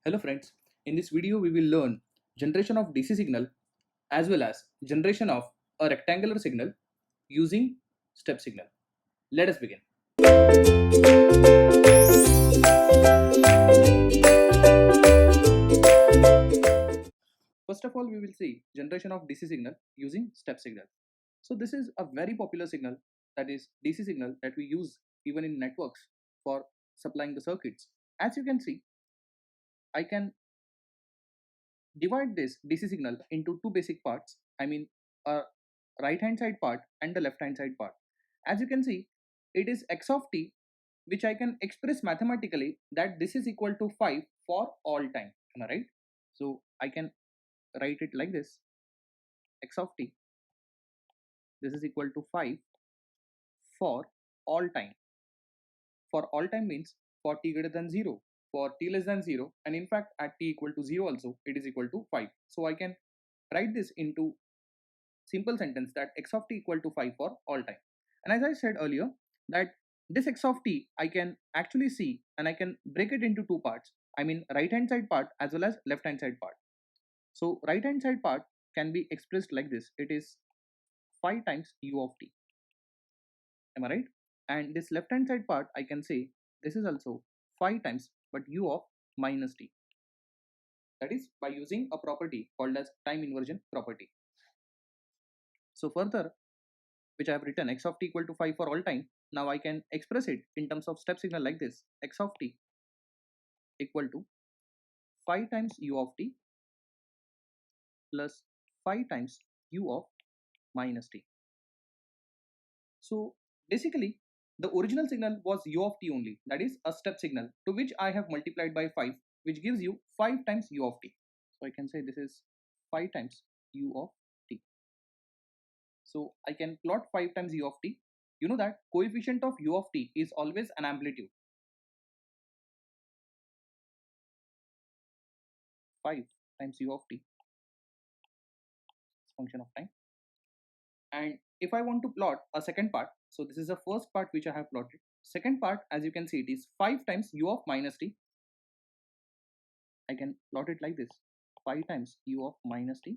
Hello friends, in this video we will learn generation of DC signal as well as generation of a rectangular signal using step signal. Let us begin. First of all, we will see generation of DC signal using step signal. So this is a very popular signal, that is DC signal, that we use even in networks for supplying the circuits. As you can see, I can divide this DC signal into two basic parts. I mean a right hand side part and the left hand side part. As you can see, it is x of t, which I can express mathematically that this is equal to 5 for all time. Am I right? So I can write it like this: x of t, this is equal to 5 for all time. For all time means for t greater than 0, for t less than 0, and in fact at t equal to 0 also it is equal to 5. So I can write this into simple sentence that x of t equal to 5 for all time. And as I said earlier, that this x of t I can actually see and I can break it into two parts. I mean right hand side part as well as left hand side part. So right hand side part can be expressed like this: it is 5 times u of t. Am I right? And this left hand side part I can say this is also 5 times but u of minus t. That is by using a property called as time inversion property. So further, which I have written x of t equal to 5 for all time. Now I can express it in terms of step signal like this: x of t equal to 5 times u of t plus 5 times u of minus t. So basically the original signal was u of t only, that is a step signal, to which I have multiplied by 5, which gives you 5 times u of t. So I can say this is 5 times u of t. So I can plot 5 times u of t. You know that coefficient of u of t is always an amplitude. 5 times u of t is function of time. And if I want to plot a second part, so this is the first part which I have plotted. Second part, as you can see, it is 5 times u of minus t. I can plot it like this: 5 times u of minus t.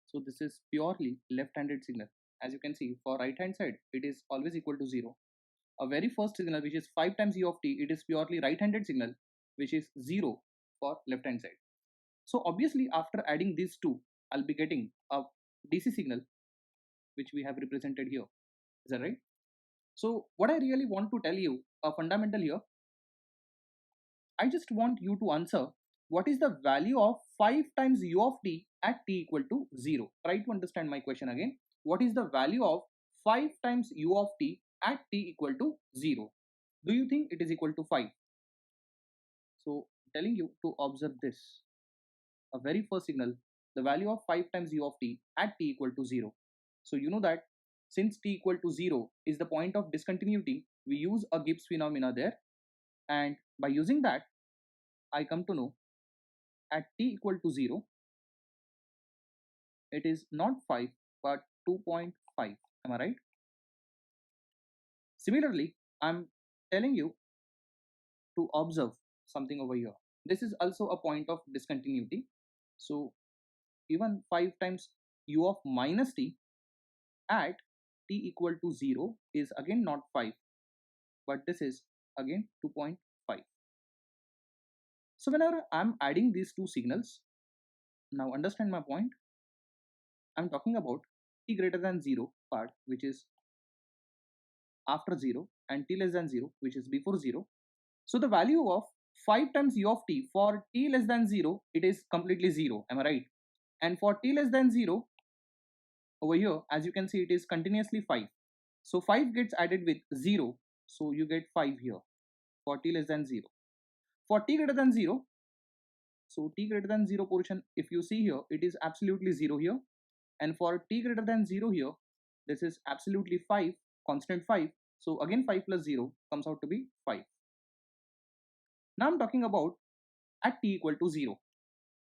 So this is purely left-handed signal. As you can see, for right-hand side, it is always equal to 0. A very first signal, which is 5 times u of t, it is purely right-handed signal, which is 0 for left-hand side. So obviously, after adding these two, I'll be getting a DC signal, which we have represented here. Is that right? So what I really want to tell you, a fundamental here, I just want you to answer what is the value of 5 times u of t at t equal to 0. Try to understand my question again. What is the value of 5 times u of t at t equal to 0? Do you think it is equal to 5? So telling you to observe this. A very first signal, the value of 5 times u of t at t equal to 0. So you know that since t equal to 0 is the point of discontinuity, we use a Gibbs phenomena there, and by using that I come to know at t equal to 0 it is not 5 but 2.5. Am I right? Similarly, I'm telling you to observe something over here. This is also a point of discontinuity. So even 5 times u of minus t at t equal to 0 is again not 5, but this is again 2.5. So whenever I'm adding these two signals, now understand my point, I'm talking about t greater than 0 part, which is after 0, and t less than 0, which is before 0. So the value of 5 times u of t for t less than 0, it is completely 0. Am I right? And for t less than 0, over here, as you can see, it is continuously 5. So 5 gets added with 0. So you get 5 here for t less than 0. For t greater than 0, so t greater than 0 portion, if you see here, it is absolutely 0 here. And for t greater than 0 here, this is absolutely 5, constant 5. So again 5 plus 0 comes out to be 5. Now I'm talking about at t equal to 0.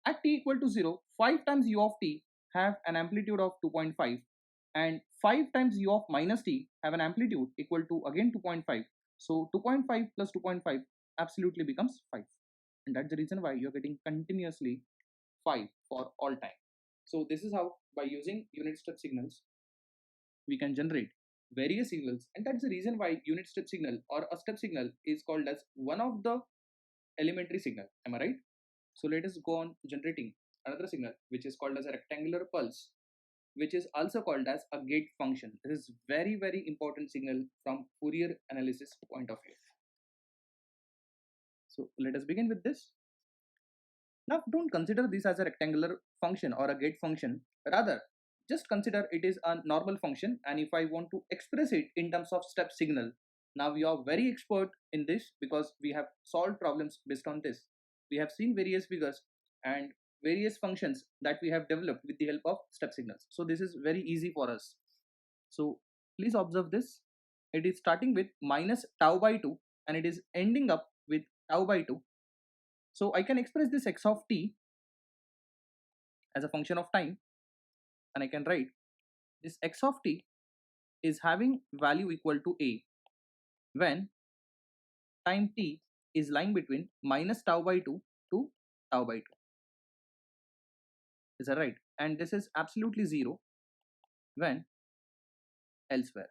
At t equal to 0, 5 times u of t have an amplitude of 2.5. and 5 times u of minus t have an amplitude equal to again 2.5. So 2.5 plus 2.5 absolutely becomes 5, and that's the reason why you're getting continuously 5 for all time. So this is how, by using unit step signals, we can generate various signals, and that's the reason why unit step signal or a step signal is called as one of the elementary signal. Am I right? So let us go on generating another signal which is called as a rectangular pulse, which is also called as a gate function. This is very important signal from Fourier analysis point of view. So let us begin with this. Now don't consider this as a rectangular function or a gate function, rather just consider it is a normal function, and if I want to express it in terms of step signal, now we are very expert in this because we have solved problems based on this. We have seen various figures and various functions that we have developed with the help of step signals. So this is very easy for us. So please observe this. It is starting with minus tau by 2 and it is ending up with tau by 2. So I can express this x of t as a function of time, and I can write this x of t is having value equal to a when time t is lying between minus tau by 2 to tau by 2. Is that right? And this is absolutely 0 when elsewhere.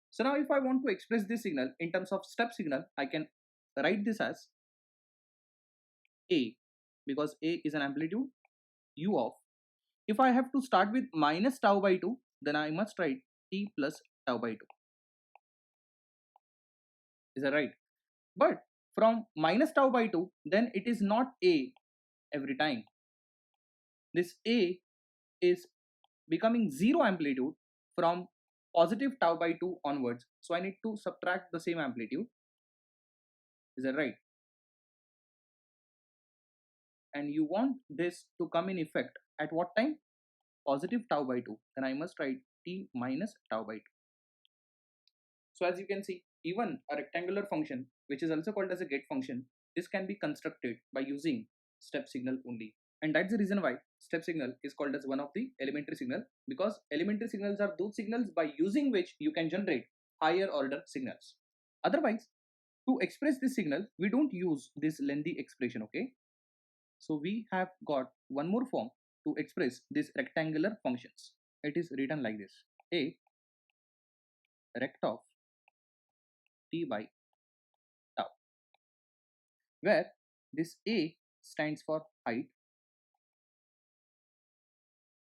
So now if I want to express this signal in terms of step signal, I can write this as a, because a is an amplitude u of, if I have to start with minus tau by 2, then I must write t plus tau by 2. Is that right? But from minus tau by 2, then it is not a every time. This a is becoming 0 amplitude from positive tau by 2 onwards. So I need to subtract the same amplitude. Is that right? And you want this to come in effect at what time? Positive tau by 2. Then I must write t minus tau by 2. So as you can see, even a rectangular function, which is also called as a gate function, this can be constructed by using step signal only. And that's the reason why step signal is called as one of the elementary signal, because elementary signals are those signals by using which you can generate higher order signals. Otherwise, to express this signal, we don't use this lengthy expression, okay? So we have got one more form to express these rectangular functions. It is written like this: a rect of t by tau, where this a stands for height,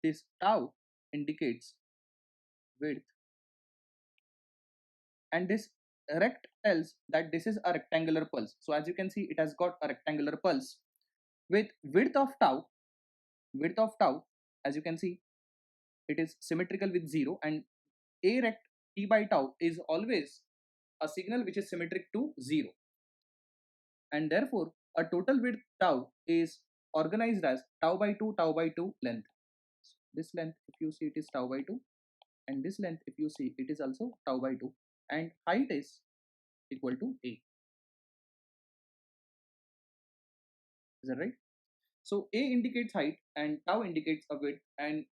this tau indicates width, and this rect tells that this is a rectangular pulse. So as you can see, it has got a rectangular pulse with width of tau. Width of tau, as you can see, it is symmetrical with 0, and a rect t by tau is always a signal which is symmetric to 0, and therefore a total width tau is organized as tau by 2 length. So this length, if you see, it is tau by 2, and this length, if you see, it is also tau by 2, and height is equal to a. Is that right? So a indicates height and tau indicates a width, and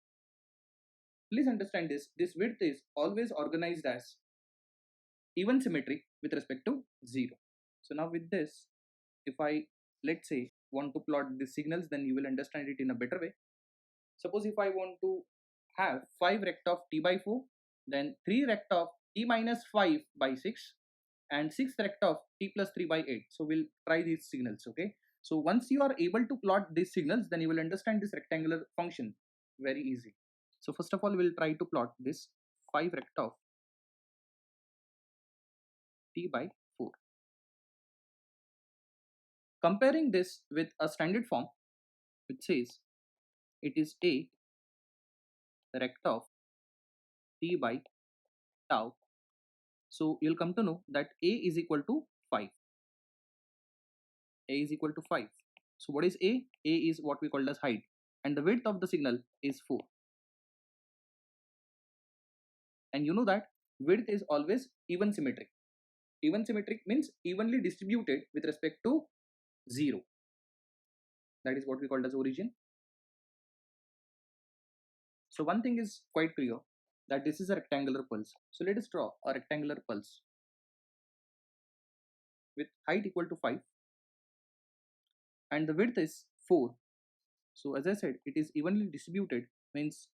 please understand this width is always organized as even symmetry with respect to 0. So now with this, if I, let's say, want to plot the signals, then you will understand it in a better way. Suppose if I want to have 5 rect of t by 4, then 3 rect of t minus 5 by 6, and 6 rect of t plus 3 by 8. So we'll try these signals, okay? So once you are able to plot these signals, then you will understand this rectangular function very easy. So first of all, we'll try to plot this 5 rect of t by 4. Comparing this with a standard form, which says it is a rect of t by tau. So you'll come to know that a is equal to 5. A is equal to 5. So what is a? A is what we call as height, and the width of the signal is 4. And you know that width is always even symmetric. Even symmetric means evenly distributed with respect to 0. That is what we call as origin. So one thing is quite clear, that this is a rectangular pulse. So let us draw a rectangular pulse with height equal to 5 and the width is 4. So as I said, it is evenly distributed, means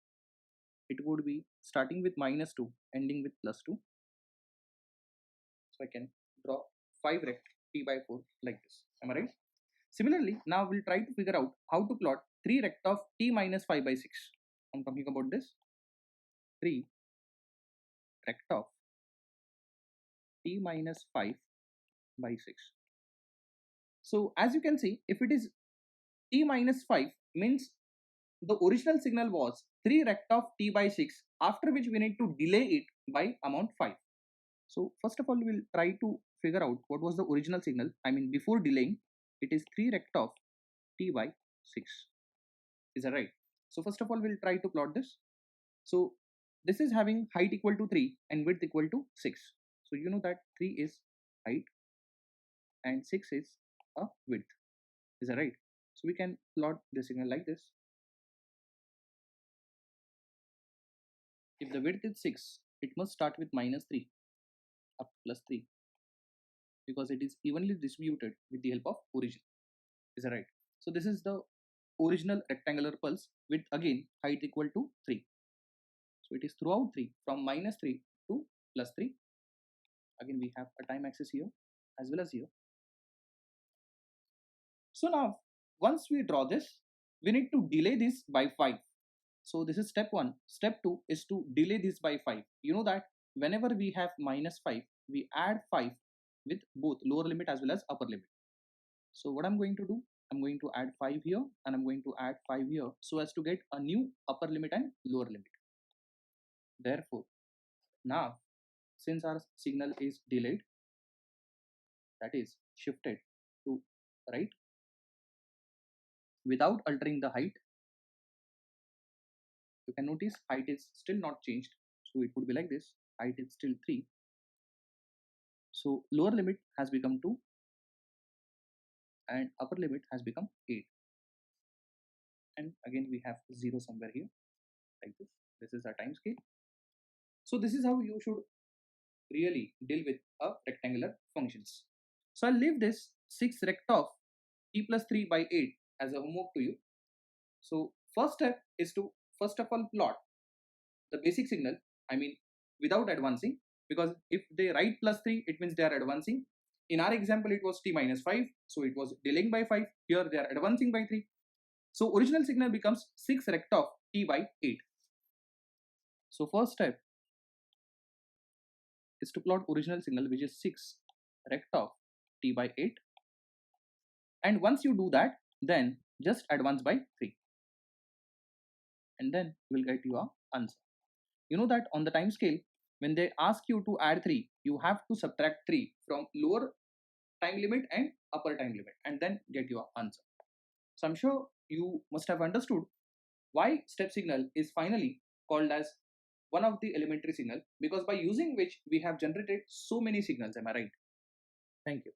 it would be starting with -2 ending with +2. So I can draw 5 rect t by 4 like this. Am I right? Similarly, now we'll try to figure out how to plot 3 rect of t minus 5 by 6. I'm talking about this 3 rect of t minus 5 by 6. So as you can see, if it is t minus 5 means the original signal was 3 rect of t by 6, after which we need to delay it by amount 5. So first of all, we'll try to figure out what was the original signal. I mean, before delaying, it is 3 rect of t by 6. Is that right? So first of all, we'll try to plot this. So this is having height equal to 3 and width equal to 6. So you know that 3 is height and 6 is a width. Is that right? So we can plot the signal like this. If the width is 6, it must start with -3 up +3 because it is evenly distributed with the help of origin. Is that right? So this is the original rectangular pulse with again height equal to 3. So it is throughout 3 from -3 to +3. Again we have a time axis here as well as here. So now once we draw this, we need to delay this by 5. So this is step 1. Step 2 is to delay this by 5. You know that whenever we have -5, we add 5 with both lower limit as well as upper limit. So what I'm going to do, I'm going to add 5 here and I'm going to add 5 here so as to get a new upper limit and lower limit. Therefore, now since our signal is delayed, that is shifted to right without altering the height, you can notice height is still not changed. So it would be like this, height is still 3. So lower limit has become 2 and upper limit has become 8. And again we have 0 somewhere here like this. This is our time scale. So this is how you should really deal with a rectangular functions. So I'll leave this 6 rect of t plus 3 by 8 as a homework to you. So first step is to first of all plot the basic signal, I mean without advancing, because if they write +3 it means they are advancing. In our example it was t minus 5, so it was delaying by 5. Here they are advancing by 3. So original signal becomes 6 rect of t by 8. So first step is to plot original signal, which is 6 rect of t by 8. And once you do that, then just advance by 3. And then you will get your answer. You know that on the time scale, when they ask you to add 3, you have to subtract 3 from lower time limit and upper time limit and then get your answer. So I'm sure you must have understood why step signal is finally called as one of the elementary signal, because by using which we have generated so many signals. Am I right? Thank you.